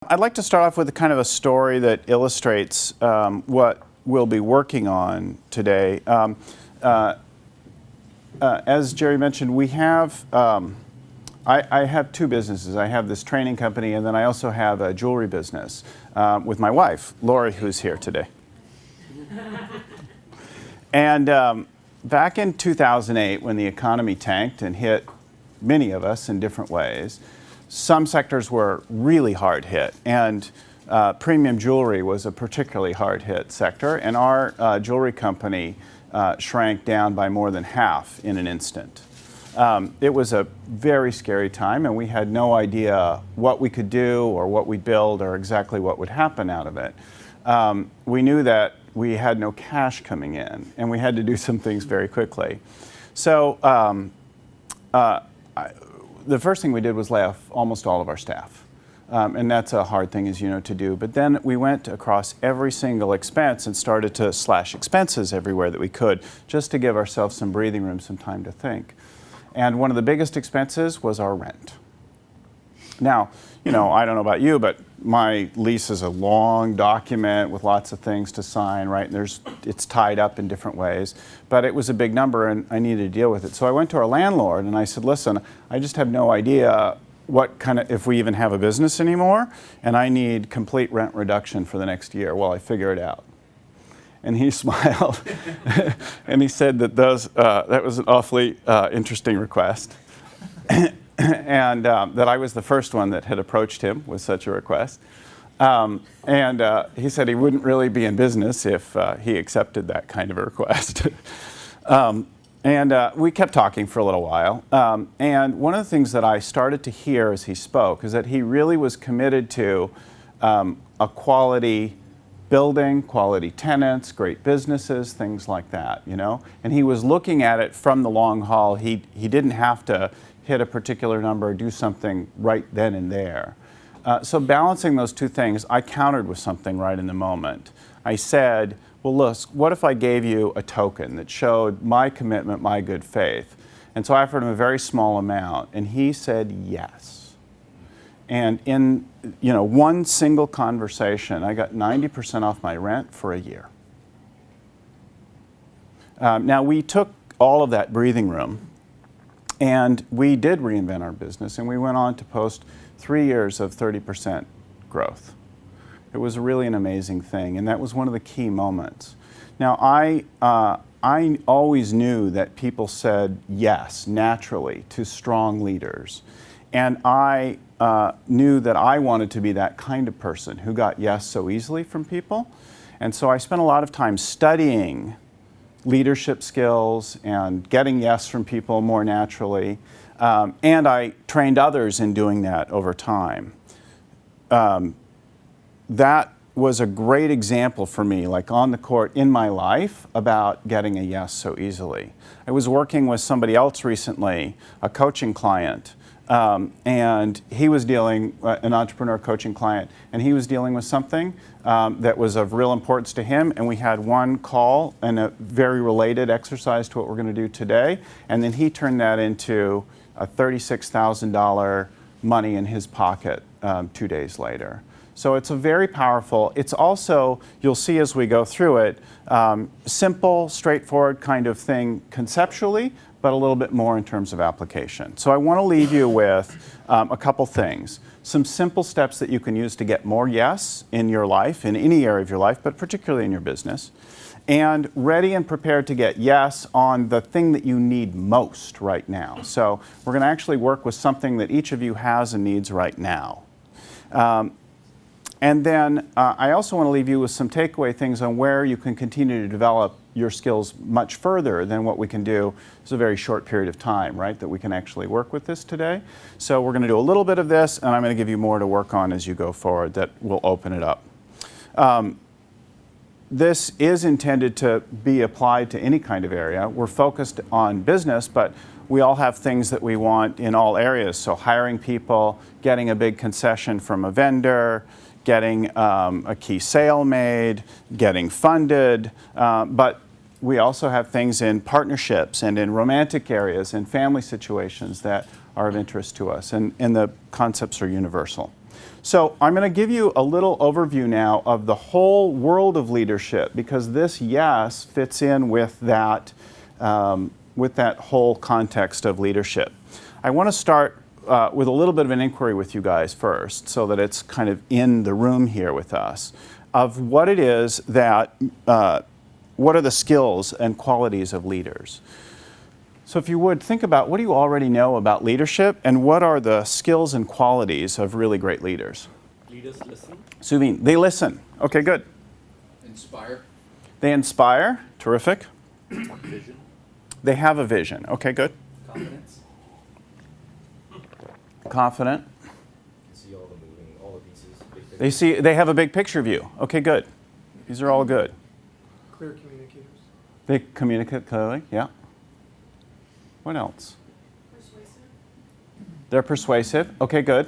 I'd like to start off with a kind of a story that illustrates what we'll be working on today. As Jerry mentioned, we have, I have two businesses. I have this training company, and then I also have a jewelry business with my wife, Lori, who's here today. And back in 2008, when the economy tanked and hit many of us in different ways, some sectors were really hard hit, and premium jewelry was a particularly hard hit sector, and our jewelry company shrank down by more than half in an instant. It was a very scary time, and we had no idea what we could do or what we'd build or exactly what would happen out of it. We knew that we had no cash coming in, and we had to do some things very quickly. So the first thing we did was lay off almost all of our staff. And that's a hard thing, as you know, to do. But then we went across every single expense and started to slash expenses everywhere that we could, just to give ourselves some breathing room, some time to think. And one of the biggest expenses was our rent. Now, you know, I don't know about you, but my lease is a long document with lots of things to sign, right? And it's tied up in different ways. But it was a big number, and I needed to deal with it. So I went to our landlord, and I said, listen, I just have no idea what kind of, if we even have a business anymore, and I need complete rent reduction for the next year while I figure it out. And he smiled, and he said that that was an awfully interesting request. And that I was the first one that had approached him with such a request. And he said he wouldn't really be in business if he accepted that kind of a request. And we kept talking for a little while. And one of the things that I started to hear as he spoke is that he really was committed to a quality building, quality tenants, great businesses, things like that, you know? And he was looking at it from the long haul. He didn't have to hit a particular number or do something right then and there. So balancing those two things, I countered with something right in the moment. I said, well, look, what if I gave you a token that showed my commitment, my good faith? And so I offered him a very small amount, and he said yes. And in one single conversation, I got 90% off my rent for a year. Now, we took all of that breathing room, and we did reinvent our business, and we went on to post 3 years of 30% growth. It was really an amazing thing, and that was one of the key moments. Now, I always knew that people said yes, naturally, to strong leaders. And I knew that I wanted to be that kind of person who got yes so easily from people. And so I spent a lot of time studying leadership skills and getting yes from people more naturally. And I trained others in doing that over time. That was a great example for me, like on the court in my life, about getting a yes so easily. I was working with somebody else recently, a coaching client, and he was dealing, an entrepreneur coaching client, and he was dealing with something that was of real importance to him, and we had one call and a very related exercise to what we're going to do today, and then he turned that into a $36,000 money in his pocket 2 days later. So it's a very powerful, it's also, you'll see as we go through it, simple, straightforward kind of thing conceptually, but a little bit more in terms of application. So I want to leave you with a couple things. Some simple steps that you can use to get more yes in your life, in any area of your life, but particularly in your business. And ready and prepared to get yes on the thing that you need most right now. So we're going to actually work with something that each of you has and needs right now. And then I also want to leave you with some takeaway things on where you can continue to develop your skills much further than what we can do. It's a very short period of time, right, that we can actually work with this today. So we're going to do a little bit of this, and I'm going to give you more to work on as you go forward that will open it up. This is intended to be applied to any kind of area. We're focused on business, but we all have things that we want in all areas. So hiring people, getting a big concession from a vendor, getting a key sale made, getting funded, but we also have things in partnerships and in romantic areas and family situations that are of interest to us, and the concepts are universal. So I'm going to give you a little overview now of the whole world of leadership, because this yes fits in with that whole context of leadership. I want to start with a little bit of an inquiry with you guys first, so that it's kind of in the room here with us, of what it is that, what are the skills and qualities of leaders. So if you would, think about what do you already know about leadership, and what are the skills and qualities of really great leaders? Leaders listen. Suveen, they listen. Okay, good. Inspire. They inspire. Terrific. Vision. They have a vision. Okay, good. Confidence. Confident. See all the moving, all the pieces. Big They they have a big picture view. Okay, good. These are all good. Clear communicators. They communicate clearly. Yeah. What else? Persuasive. They're persuasive. Okay, good.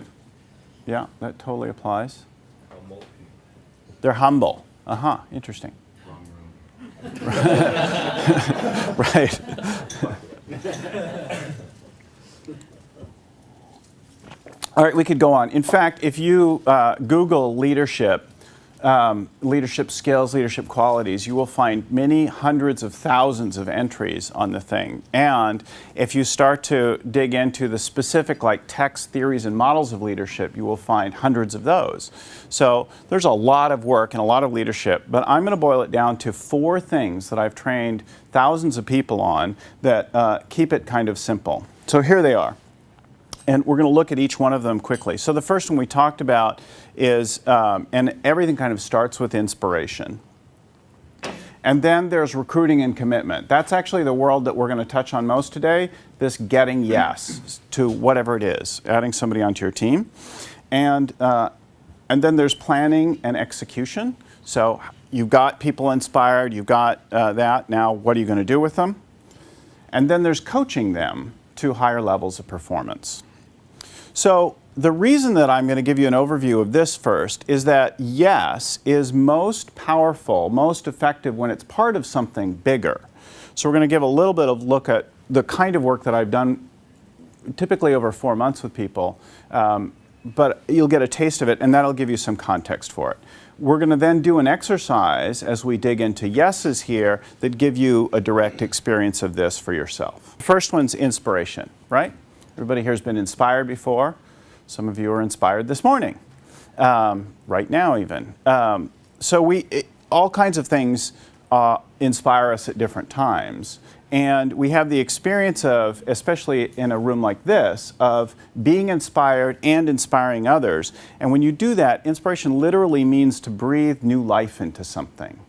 Yeah, that totally applies. Humble. They're humble. Interesting. Wrong room. Right. All right, we could go on. In fact, if you Google leadership, leadership skills, leadership qualities, you will find many hundreds of thousands of entries on the thing. And if you start to dig into the specific like text, theories, and models of leadership, you will find hundreds of those. So there's a lot of work and a lot of leadership, but I'm going to boil it down to 4 things that I've trained thousands of people on that keep it kind of simple. So here they are. And we're going to look at each one of them quickly. So the first one we talked about is, and everything kind of starts with inspiration. And then there's recruiting and commitment. That's actually the world that we're going to touch on most today, this getting yes to whatever it is, adding somebody onto your team. And then there's planning and execution. So you've got people inspired, you've got that. Now, what are you going to do with them? And then there's coaching them to higher levels of performance. So the reason that I'm going to give you an overview of this first is that yes is most powerful, most effective when it's part of something bigger. So we're going to give a little bit of look at the kind of work that I've done typically over 4 months with people, but you'll get a taste of it and that'll give you some context for it. We're going to then do an exercise as we dig into yeses here that give you a direct experience of this for yourself. First one's inspiration, right? Everybody here has been inspired before. Some of you are inspired this morning, right now even. So all kinds of things inspire us at different times. And we have the experience of, especially in a room like this, of being inspired and inspiring others. And when you do that, inspiration literally means to breathe new life into something.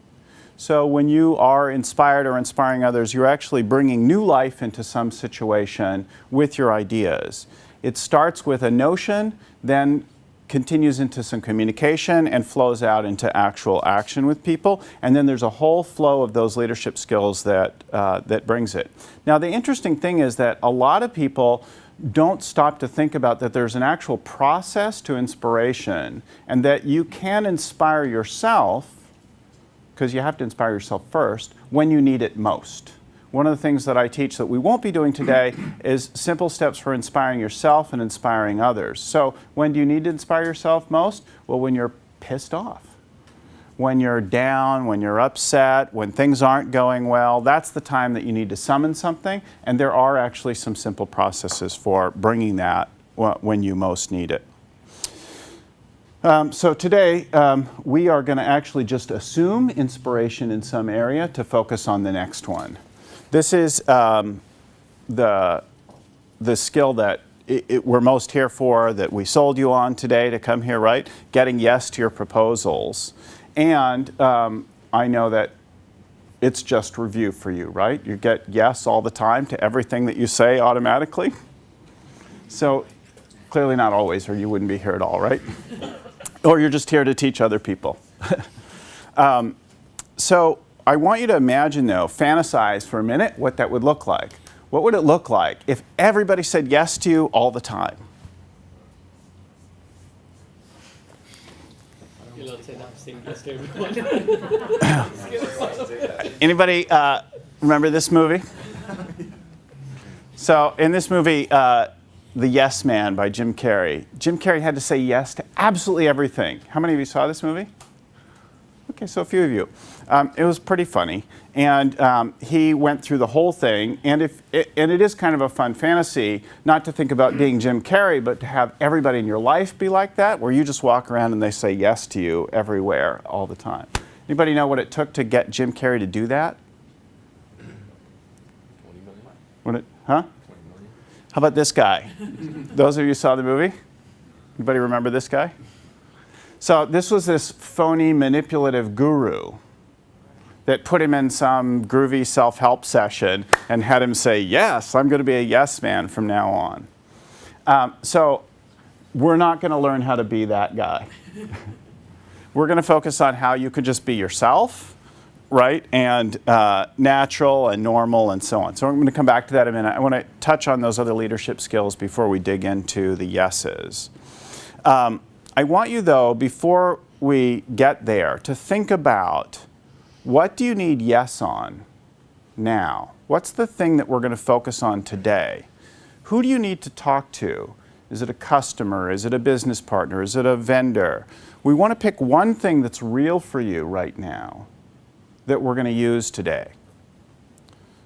So when you are inspired or inspiring others, you're actually bringing new life into some situation with your ideas. It starts with a notion, then continues into some communication and flows out into actual action with people. And then there's a whole flow of those leadership skills that brings it. Now, the interesting thing is that a lot of people don't stop to think about that there's an actual process to inspiration and that you can inspire yourself, because you have to inspire yourself first, when you need it most. One of the things that I teach that we won't be doing today is simple steps for inspiring yourself and inspiring others. So when do you need to inspire yourself most? Well, when you're pissed off. When you're down, when you're upset, when things aren't going well, that's the time that you need to summon something. And there are actually some simple processes for bringing that when you most need it. So today, we are going to actually just assume inspiration in some area to focus on the next one. This is the skill that we're most here for, that we sold you on today to come here, right? Getting yes to your proposals. And I know that it's just review for you, right? You get yes all the time to everything that you say automatically. So clearly not always, or you wouldn't be here at all, right? Or you're just here to teach other people. So I want you to imagine, though, fantasize for a minute what that would look like. What would it look like if everybody said yes to you all the time? Anybody remember this movie? So in this movie, The Yes Man by Jim Carrey. Jim Carrey had to say yes to absolutely everything. How many of you saw this movie? Okay, so a few of you. It was pretty funny, and he went through the whole thing. And and it is kind of a fun fantasy, not to think about being Jim Carrey, but to have everybody in your life be like that, where you just walk around and they say yes to you everywhere, all the time. Anybody know what it took to get Jim Carrey to do that? 20 million? Huh? 20 million? How about this guy? Those of you who saw the movie? Anybody remember this guy? So this was this phony manipulative guru that put him in some groovy self-help session and had him say, yes, I'm going to be a yes man from now on. So we're not going to learn how to be that guy. We're going to focus on how you could just be yourself, right, and natural and normal and so on. So I'm going to come back to that in a minute. I want to touch on those other leadership skills before we dig into the yeses. I want you, though, before we get there, to think about what do you need yes on now? What's the thing that we're going to focus on today? Who do you need to talk to? Is it a customer? Is it a business partner? Is it a vendor? We want to pick one thing that's real for you right now that we're going to use today.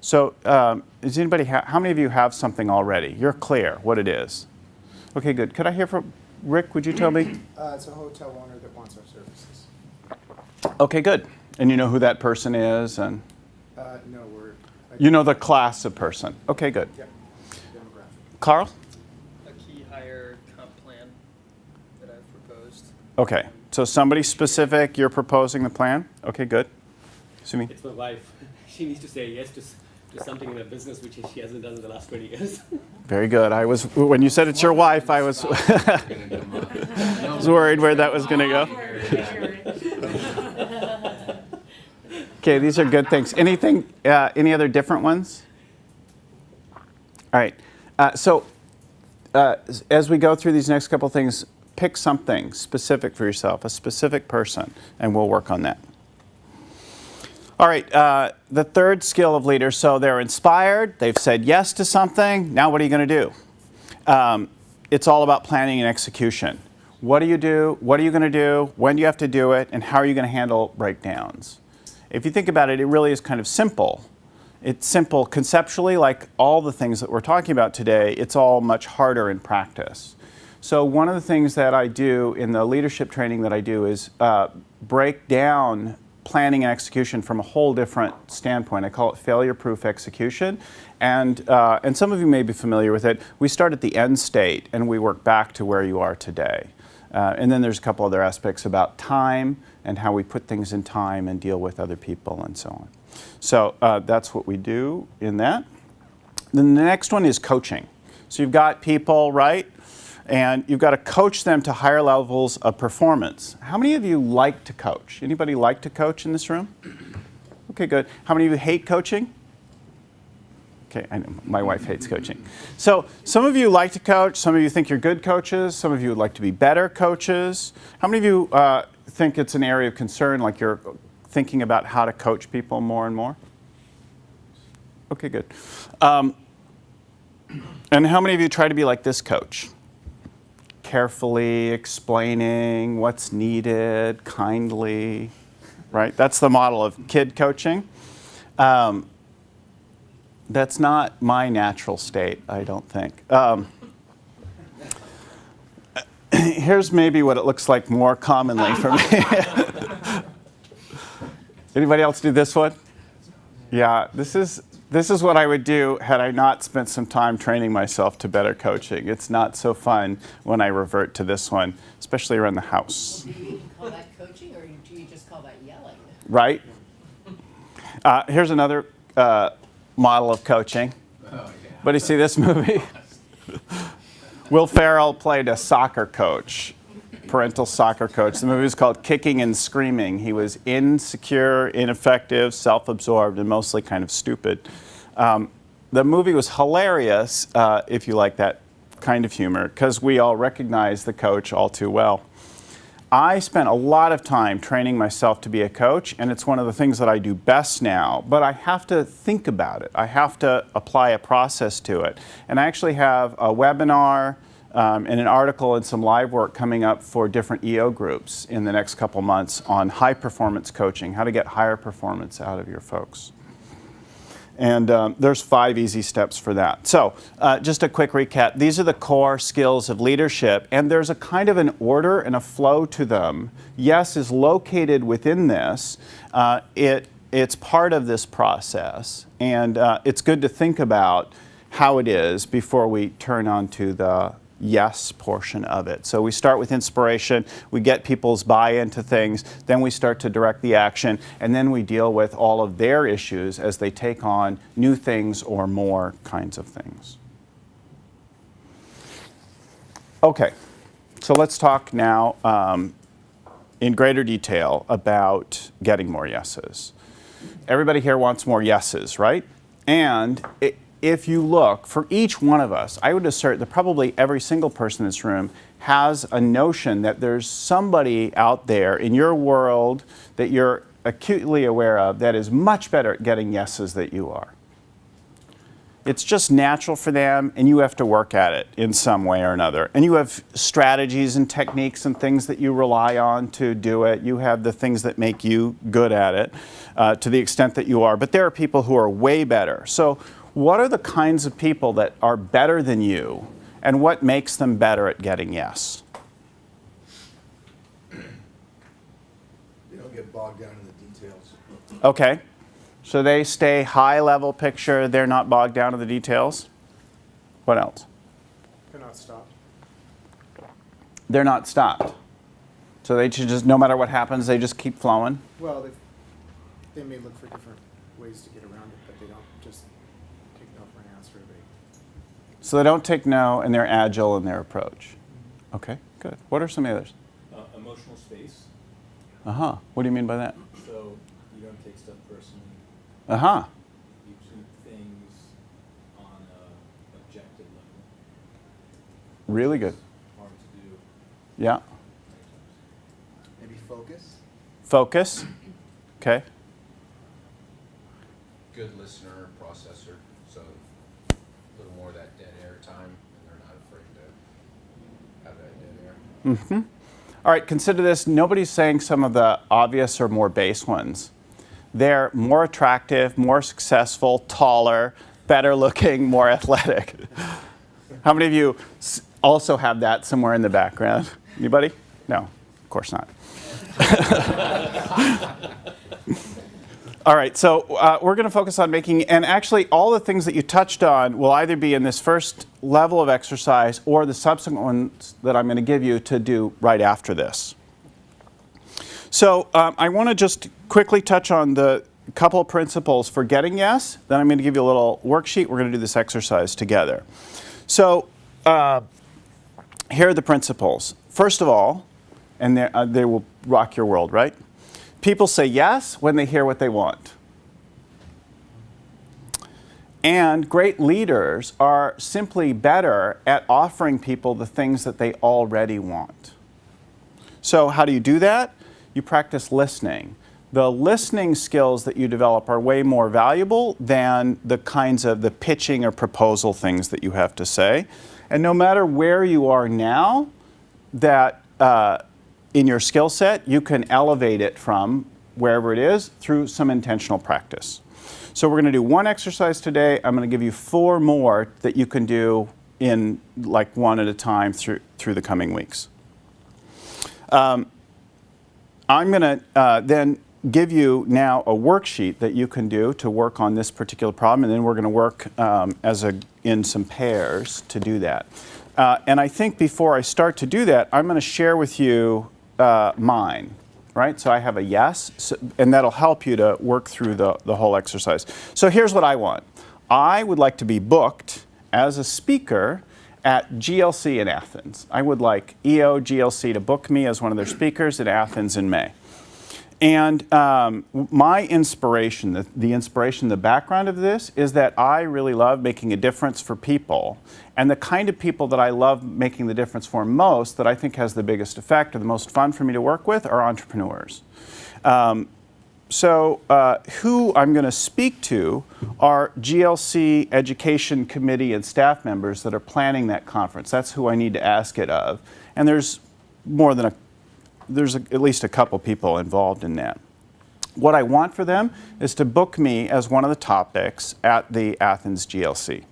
So does anybody how many of you have something already? You're clear what it is. Okay, good. Could I hear from Rick? Would you tell me? It's a hotel owner that wants our services. Okay, good. And you know who that person is, and No, we're. you know the class of person. Okay, good. Yep. Demographic. Carl? A key hire comp plan that I've proposed. Okay, so somebody specific, you're proposing the plan? Okay, good. Sumi? It's my wife. She needs to say yes to something in her business which she hasn't done in the last 20 years. Very good. When you said it's your wife, I was, was worried where that was going to go. Okay, these are good things. Anything, any other different ones? All right. As we go through these next couple things, pick something specific for yourself, a specific person, and we'll work on that. All right, the third skill of leaders, so they're inspired, they've said yes to something, now what are you going to do? It's all about planning and execution. What do you do? What are you going to do? When do you have to do it? And how are you going to handle breakdowns? If you think about it, it really is kind of simple. It's simple conceptually, like all the things that we're talking about today. It's all much harder in practice. So one of the things that I do in the leadership training that I do is break down planning and execution from a whole different standpoint. I call it failure-proof execution. And some of you may be familiar with it. We start at the end state and we work back to where you are today. And then there's a couple other aspects about time and how we put things in time and deal with other people and so on. So that's what we do in that. Then the next one is coaching. So you've got people, right? And you've got to coach them to higher levels of performance. How many of you like to coach? Anybody like to coach in this room? Okay, good. How many of you hate coaching? Okay, I know my wife hates coaching. So some of you like to coach, some of you think you're good coaches, some of you would like to be better coaches. How many of you think it's an area of concern, like you're thinking about how to coach people more and more? Okay, good. And how many of you try to be like this coach? Carefully explaining what's needed, kindly, right? That's the model of kid coaching. That's not my natural state, I don't think. Here's maybe what it looks like more commonly for me. Anybody else do this one? Yeah, this is what I would do had I not spent some time training myself to better coaching. It's not so fun when I revert to this one, especially around the house. Do you even call that coaching, or do you just call that yelling? Right? Here's another model of coaching. But you see this movie? Will Ferrell played a soccer coach, parental soccer coach. The movie was called Kicking and Screaming. He was insecure, ineffective, self-absorbed, and mostly kind of stupid. The movie was hilarious, if you like that kind of humor, because we all recognize the coach all too well. I spent a lot of time training myself to be a coach, and it's one of the things that I do best now, but I have to think about it. I have to apply a process to it. And I actually have a webinar and an article and some live work coming up for different EO groups in the next couple months on high performance coaching, how to get higher performance out of your folks. And there's 5 easy steps for that. So just a quick recap. These are the core skills of leadership, and there's a kind of an order and a flow to them. Yes is located within this. It's part of this process, and it's good to think about how it is before we turn on to the yes portion of it. So we start with inspiration, we get people's buy-in to things, then we start to direct the action, and then we deal with all of their issues as they take on new things or more kinds of things. Okay, so let's talk now in greater detail about getting more yeses. Everybody here wants more yeses, right? And if you look, for each one of us, I would assert that probably every single person in this room has a notion that there's somebody out there in your world that you're acutely aware of that is much better at getting yeses than you are. It's just natural for them, and you have to work at it in some way or another. And you have strategies and techniques and things that you rely on to do it. You have the things that make you good at it to the extent that you are. But there are people who are way better. So what are the kinds of people that are better than you, and what makes them better at getting yes? They don't get bogged down in the details. Okay. So they stay high level picture, they're not bogged down in the details. What else? They're not stopped. They're not stopped. So they should just, no matter what happens, they just keep flowing. Well, they may look for different ways to get around it, but they don't just take no for an answer. So they don't take no, and they're agile in their approach. Okay, good. What are some others? Emotional space, Uh-huh. What do you mean by that? so you don't take stuff personally. Uh-huh. You keep things on a objective level. Really good. Hard to do Yeah. many times. Maybe focus. Focus. Okay. Good listener, processor, so a little more of that dead air time, and they're not afraid to have that dead air. Mm-hmm. All right, consider this. Nobody's saying some of the obvious or more base ones. They're more attractive, more successful, taller, better looking, more athletic. How many of you also have that somewhere in the background? Anybody? No, of course not. All right, so we're going to focus on making, and actually all the things that you touched on will either be in this first level of exercise or the subsequent ones that I'm going to give you to do right after this. So I want to just quickly touch on the couple principles for getting yes, then I'm going to give you a little worksheet. We're going to do this exercise together. So here are the principles. First of all, and they will rock your world, right? People say yes when they hear what they want. And great leaders are simply better at offering people the things that they already want. So how do you do that? You practice listening. The listening skills that you develop are way more valuable than the kinds of the pitching or proposal things that you have to say. And no matter where you are now, that in your skill set, you can elevate it from wherever it is through some intentional practice. So we're going to do one exercise today. I'm going to give you 4 more that you can do in like one at a time through the coming weeks. I'm going to then give you now a worksheet that you can do to work on this particular problem, and then we're going to work in some pairs to do that. And I think before I start to do that, I'm going to share with you mine, right? So I have a yes, and that'll help you to work through the whole exercise. So here's what I want. I would like to be booked as a speaker at GLC in Athens. I would like EO GLC to book me as one of their speakers in Athens in May. And my inspiration, the inspiration, the background of this is that I really love making a difference for people. And the kind of people that I love making the difference for most, that I think has the biggest effect or the most fun for me to work with, are entrepreneurs. So who I'm going to speak to are GLC Education Committee and staff members that are planning that conference. That's who I need to ask it of. And there's more than at least a couple people involved in that. What I want for them is to book me as one of the topics at the Athens GLC.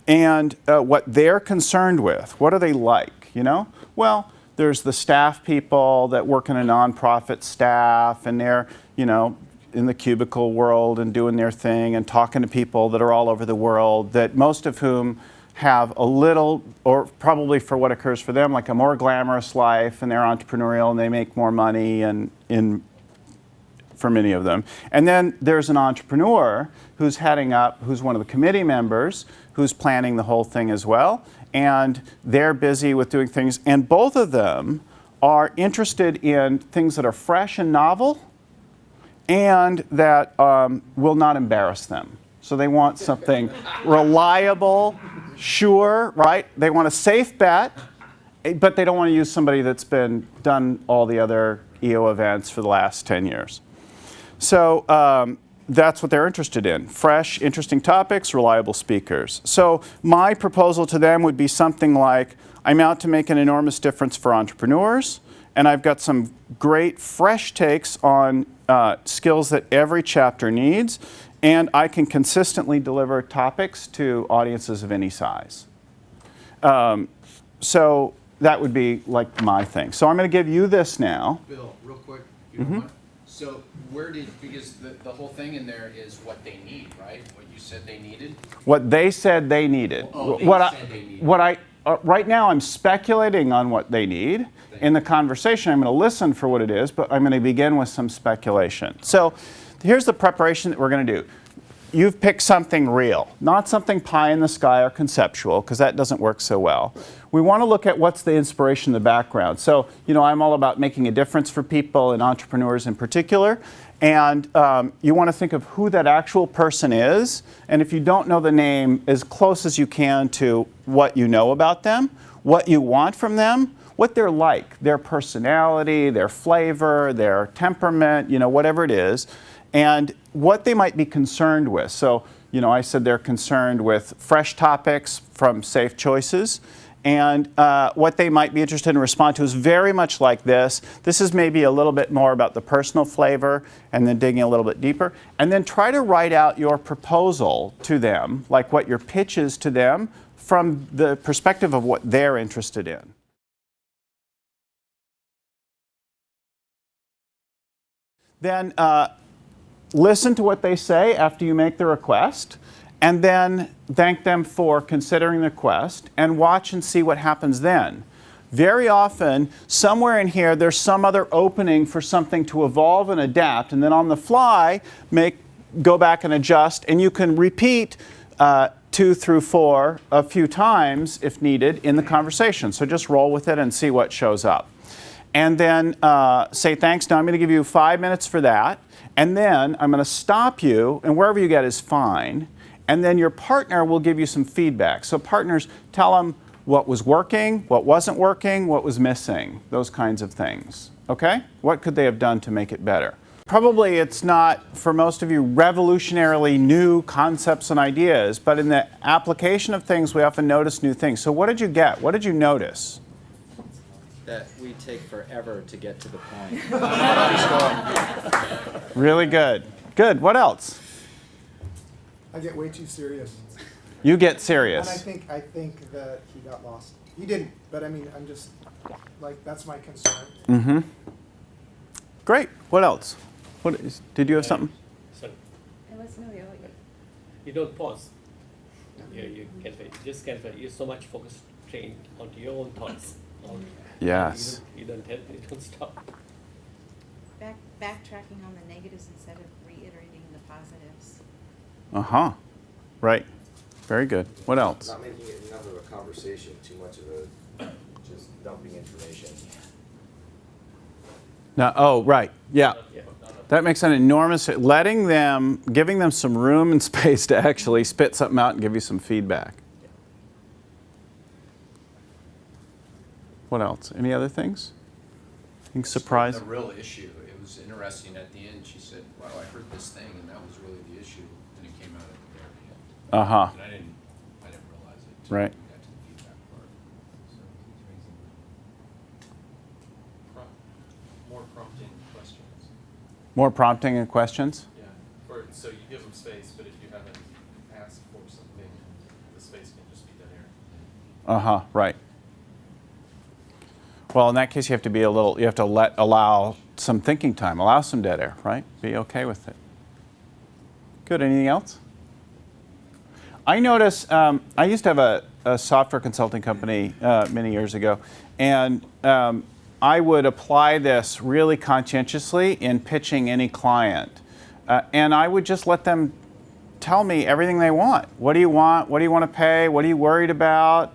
And what they're concerned with, what are they like, you know? Well, there's the staff people that work in a nonprofit staff, and they're, you know, in the cubicle world and doing their thing and talking to people that are all over the world, that most of whom have a little, or probably for what occurs for them, like a more glamorous life, and they're entrepreneurial and they make more money, and for many of them. And then there's an entrepreneur who's heading up, who's one of the committee members, who's planning the whole thing as well. And they're busy with doing things. And both of them are interested in things that are fresh and novel and that will not embarrass them. So they want something reliable, sure, right? They want a safe bet, but they don't want to use somebody that's been done all the other EO events for the last 10 years. So that's what they're interested in. Fresh, interesting topics, reliable speakers. So my proposal to them would be something like, I'm out to make an enormous difference for entrepreneurs, and I've got some great fresh takes on skills that every chapter needs, and I can consistently deliver topics to audiences of any size. So that would be like my thing. So I'm going to give you this now. Bill, real quick, if you don't mind. So because the whole thing in there is what they need, right? What you said they needed? What they said they needed. Oh, they what said they needed. What I right now I'm speculating on what they need. In the conversation, I'm going to listen for what it is, but I'm going to begin with some speculation. So here's the preparation that we're going to do. You've picked something real, not something pie in the sky or conceptual, because that doesn't work so well. We want to look at what's the inspiration in the background. So, you know, I'm all about making a difference for people and entrepreneurs in particular. And you want to think of who that actual person is. And if you don't know the name, as close as you can to what you know about them, what you want from them, what they're like, their personality, their flavor, their temperament, you know, whatever it is, and what they might be concerned with. So, you know, I said they're concerned with fresh topics from Safe Choices, and what they might be interested in respond to is very much like this. This is maybe a little bit more about the personal flavor, and then digging a little bit deeper. And then try to write out your proposal to them, like what your pitch is to them, from the perspective of what they're interested in. Then listen to what they say after you make the request, and then thank them for considering the request, and watch and see what happens then. Very often, somewhere in here, there's some other opening for something to evolve and adapt, and then on the fly, go back and adjust, and you can repeat 2 through 4 a few times if needed in the conversation. So just roll with it and see what shows up. And then say thanks. Now I'm going to give you 5 minutes for that. And then I'm going to stop you, and wherever you get is fine. And then your partner will give you some feedback. So partners, tell them what was working, what wasn't working, what was missing, those kinds of things. Okay? What could they have done to make it better? Probably it's not, for most of you, revolutionarily new concepts and ideas, but in the application of things, we often notice new things. So what did you get? What did you notice? That we take forever to get to the point. Really good. Good. What else? I get way too serious. You get serious. And I think that he got lost. He didn't, but I mean, I'm just, like, that's my concern. Mm-hmm. Great. What else? Did you have something? Sorry, I was no, you don't pause. You can just can you're so much focused, trained onto your own thoughts. Yes. You don't stop. Backtracking on the negatives instead of reiterating the positives. Uh-huh. Right. Very good. What else? Not making it enough of a conversation, too much of a just dumping information. No, oh, right, yeah. Yeah. That makes an enormous, giving them some room and space to actually spit something out and give you some feedback. What else? Any other things? Think surprise? The real issue, it was interesting at the end, she said, wow, I heard this thing, and that was really the issue, and it came out at the very end. Uh-huh, And I didn't realize it until Right. we got to the feedback part. So he's raising more prompting questions. more prompting and questions? Yeah, so you give them space, but if you haven't asked for something, the space can just be dead air. Uh-huh, right. Well, in that case, you have to allow some thinking time, allow some dead air, right? Be okay with it. Good, anything else? I notice, I used to have a software consulting company many years ago, and I would apply this really conscientiously in pitching any client. And I would just let them tell me everything they want. What do you want? What do you want to pay? What are you worried about?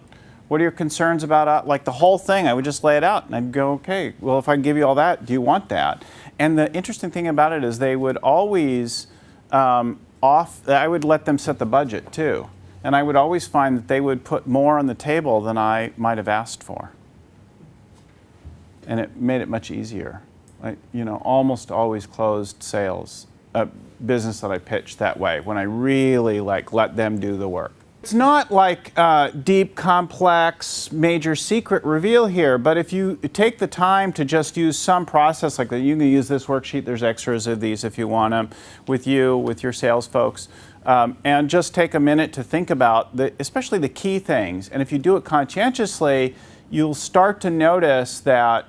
What are your concerns about? Like the whole thing, I would just lay it out and I'd go, okay, well, if I give you all that, do you want that? And the interesting thing about it is they would always, I would let them set the budget too. And I would always find that they would put more on the table than I might have asked for. And it made it much easier. Almost always closed sales, business that I pitched that way when I really let them do the work. It's not like deep, complex, major secret reveal here, but if you take the time to just use some process like that, you can use this worksheet, there's extras of these if you want them, with your sales folks, and just take a minute to think about, especially the key things. And if you do it conscientiously, you'll start to notice that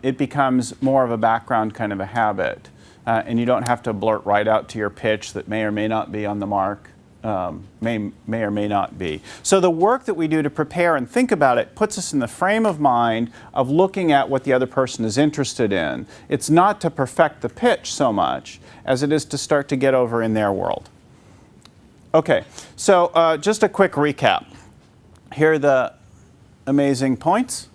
it becomes more of a background kind of a habit, and you don't have to blurt right out to your pitch that may or may not be on the mark. May or may not be. So the work that we do to prepare and think about it puts us in the frame of mind of looking at what the other person is interested in. It's not to perfect the pitch so much as it is to start to get over in their world. Okay, so just a quick recap. Here are the amazing points.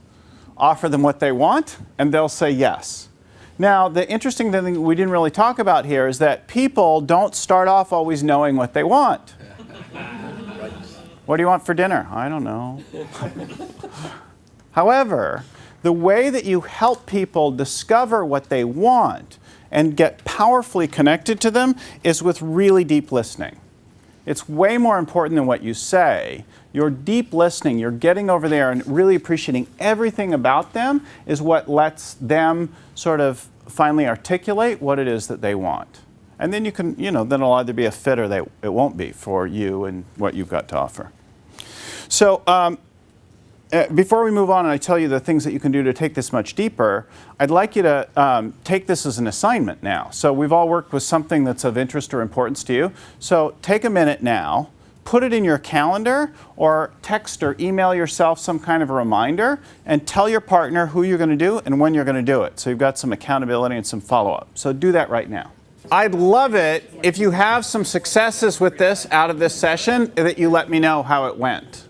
Offer them what they want, and they'll say yes. Now, the interesting thing we didn't really talk about here is that people don't start off always knowing what they want. What do you want for dinner? I don't know. However, the way that you help people discover what they want and get powerfully connected to them is with really deep listening. It's way more important than what you say. Your deep listening, you're getting over there and really appreciating everything about them is what lets them sort of finally articulate what it is that they want. And then you can, then it'll either be a fit or it won't be for you and what you've got to offer. So before we move on and I tell you the things that you can do to take this much deeper, I'd like you to take this as an assignment now. So we've all worked with something that's of interest or importance to you. So take a minute now, put it in your calendar or text or email yourself some kind of a reminder and tell your partner who you're going to do and when you're going to do it. So you've got some accountability and some follow-up. So do that right now. I'd love it if you have some successes with this out of this session that you let me know how it went.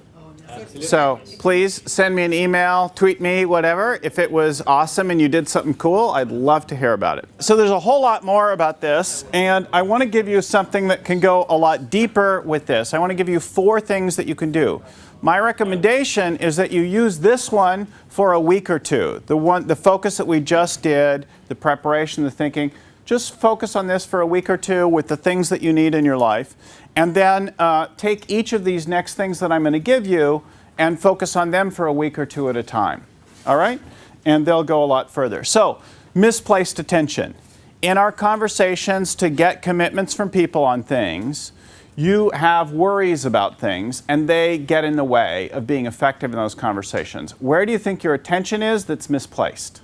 So please send me an email, tweet me, whatever. If it was awesome and you did something cool, I'd love to hear about it. So there's a whole lot more about this, and I want to give you something that can go a lot deeper with this. I want to give you 4 things that you can do. My recommendation is that you use this one for a week or 2. The focus that we just did, the preparation, the thinking, just focus on this for a week or 2 with the things that you need in your life. And then take each of these next things that I'm going to give you and focus on them for a week or 2 at a time. All right? And they'll go a lot further. So, misplaced attention. In our conversations to get commitments from people on things, you have worries about things, and they get in the way of being effective in those conversations. Where do you think your attention is that's misplaced?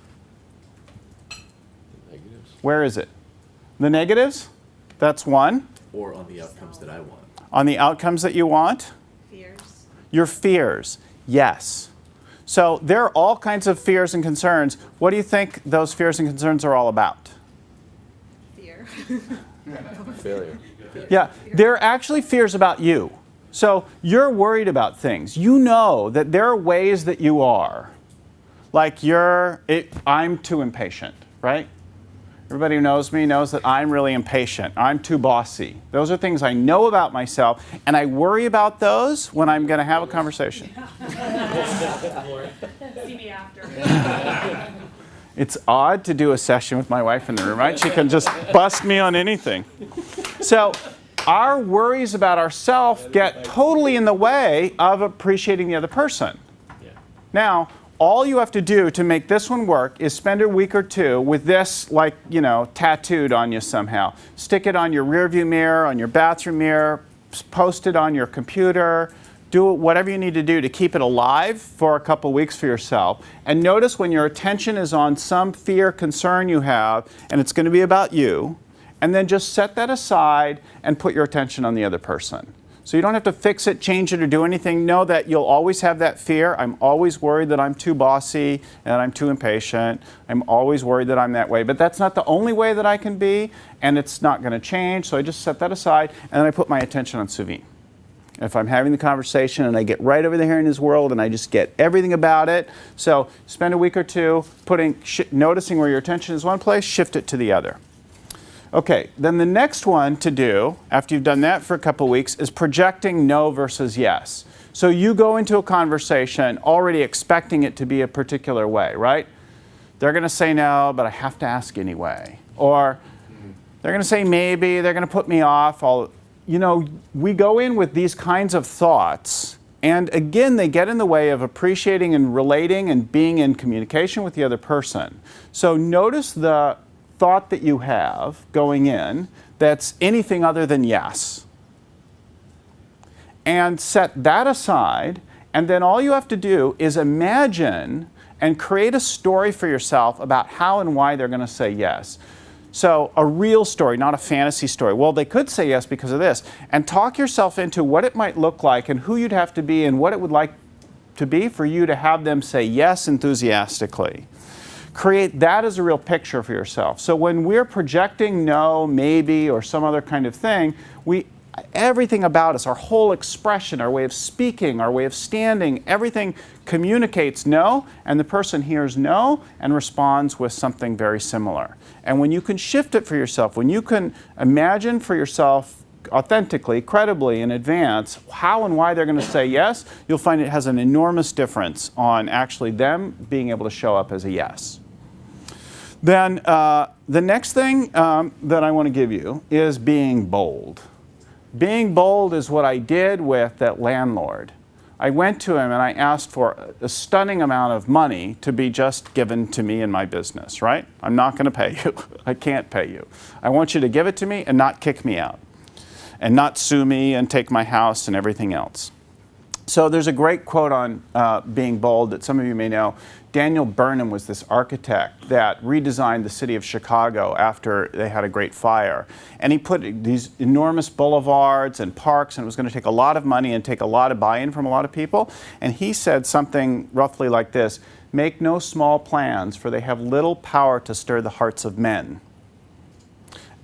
Negatives. Where is it? The negatives? That's one. Or on the outcomes that I want. On the outcomes that you want? Fears. Your fears, yes. So there are all kinds of fears and concerns. What do you think those fears and concerns are all about? Fear. Failure. Yeah, they're actually fears about you. So you're worried about things. You know that there are ways that you are. Like I'm too impatient, right? Everybody who knows me knows that I'm really impatient. I'm too bossy. Those are things I know about myself, and I worry about those when I'm going to have a conversation. See me after. It's odd to do a session with my wife in the room, right? She can just bust me on anything. So our worries about ourselves get totally in the way of appreciating the other person. Yeah. Now, all you have to do to make this one work is spend a week or two with this, like, tattooed on you somehow. Stick it on your rearview mirror, on your bathroom mirror, post it on your computer. Do whatever you need to do to keep it alive for a couple weeks for yourself. And notice when your attention is on some fear, concern you have, and it's going to be about you, and then just set that aside and put your attention on the other person. So you don't have to fix it, change it, or do anything. Know that you'll always have that fear. I'm always worried that I'm too bossy and I'm too impatient. I'm always worried that I'm that way. But that's not the only way that I can be, and it's not going to change. So I just set that aside, and then I put my attention on Suveen. If I'm having the conversation and I get right over there in his world and I just get everything about it. So spend a week or two noticing where your attention is one place, shift it to the other. Okay, then the next one to do, after you've done that for a couple weeks, is projecting no versus yes. So you go into a conversation already expecting it to be a particular way, right? They're going to say no, but I have to ask anyway. Or they're going to say maybe, they're going to put me off. We go in with these kinds of thoughts, and again, they get in the way of appreciating and relating and being in communication with the other person. So notice the thought that you have going in that's anything other than yes. And set that aside, and then all you have to do is imagine and create a story for yourself about how and why they're going to say yes. So a real story, not a fantasy story. Well, they could say yes because of this. And talk yourself into what it might look like and who you'd have to be and what it would like to be for you to have them say yes enthusiastically. Create that as a real picture for yourself. So when we're projecting no, maybe, or some other kind of thing, everything about us, our whole expression, our way of speaking, our way of standing, everything communicates no, and the person hears no and responds with something very similar. And when you can shift it for yourself, when you can imagine for yourself authentically, credibly in advance how and why they're going to say yes, you'll find it has an enormous difference on actually them being able to show up as a yes. Then the next thing that I want to give you is being bold. Being bold is what I did with that landlord. I went to him and I asked for a stunning amount of money to be just given to me in my business, right? I'm not going to pay you. I can't pay you. I want you to give it to me and not kick me out and not sue me and take my house and everything else. So there's a great quote on being bold that some of you may know. Daniel Burnham was this architect that redesigned the city of Chicago after they had a great fire. And he put these enormous boulevards and parks, and it was going to take a lot of money and take a lot of buy-in from a lot of people. And he said something roughly like this: "Make no small plans, for they have little power to stir the hearts of men."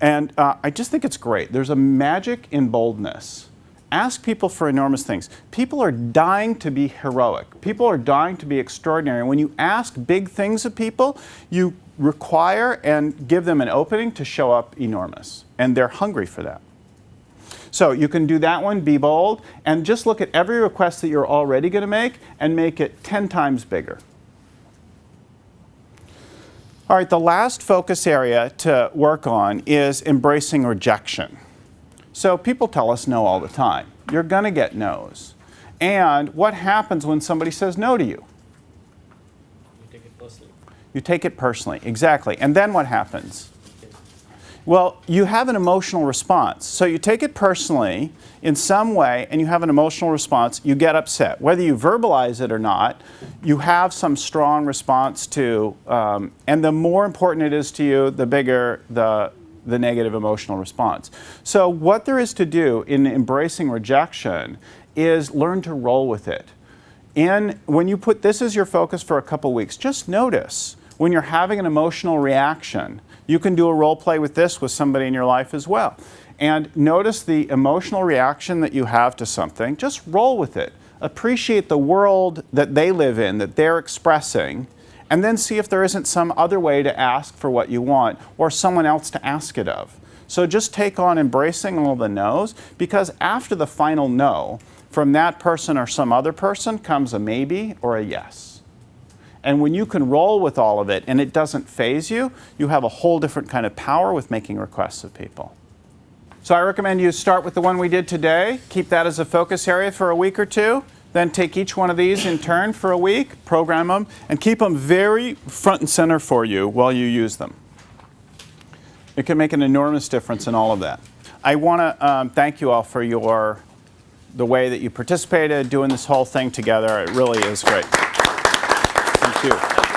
And I just think it's great. There's a magic in boldness. Ask people for enormous things. People are dying to be heroic. People are dying to be extraordinary. And when you ask big things of people, you require and give them an opening to show up enormous. And they're hungry for that. So you can do that one, be bold, and just look at every request that you're already going to make and make it 10 times bigger. All right, the last focus area to work on is embracing rejection. So people tell us no all the time. You're going to get no's. And what happens when somebody says no to you? You take it personally. You take it personally, exactly. And then what happens? Well, you have an emotional response. So you take it personally in some way and you have an emotional response, you get upset. Whether you verbalize it or not, you have some strong response to, and the more important it is to you, the bigger the negative emotional response. So what there is to do in embracing rejection is learn to roll with it. When you put this as your focus for a couple weeks, just notice when you're having an emotional reaction. You can do a role play with this with somebody in your life as well. And notice the emotional reaction that you have to something. Just roll with it. Appreciate the world that they live in, that they're expressing, and then see if there isn't some other way to ask for what you want or someone else to ask it of. So just take on embracing all the no's, because after the final no, from that person or some other person comes a maybe or a yes. And when you can roll with all of it and it doesn't faze you, you have a whole different kind of power with making requests of people. So I recommend you start with the one we did today, keep that as a focus area for a week or two, then take each one of these in turn for a week, program them, and keep them very front and center for you while you use them. It can make an enormous difference in all of that. I want to thank you all for the way that you participated, doing this whole thing together. It really is great. Thank you.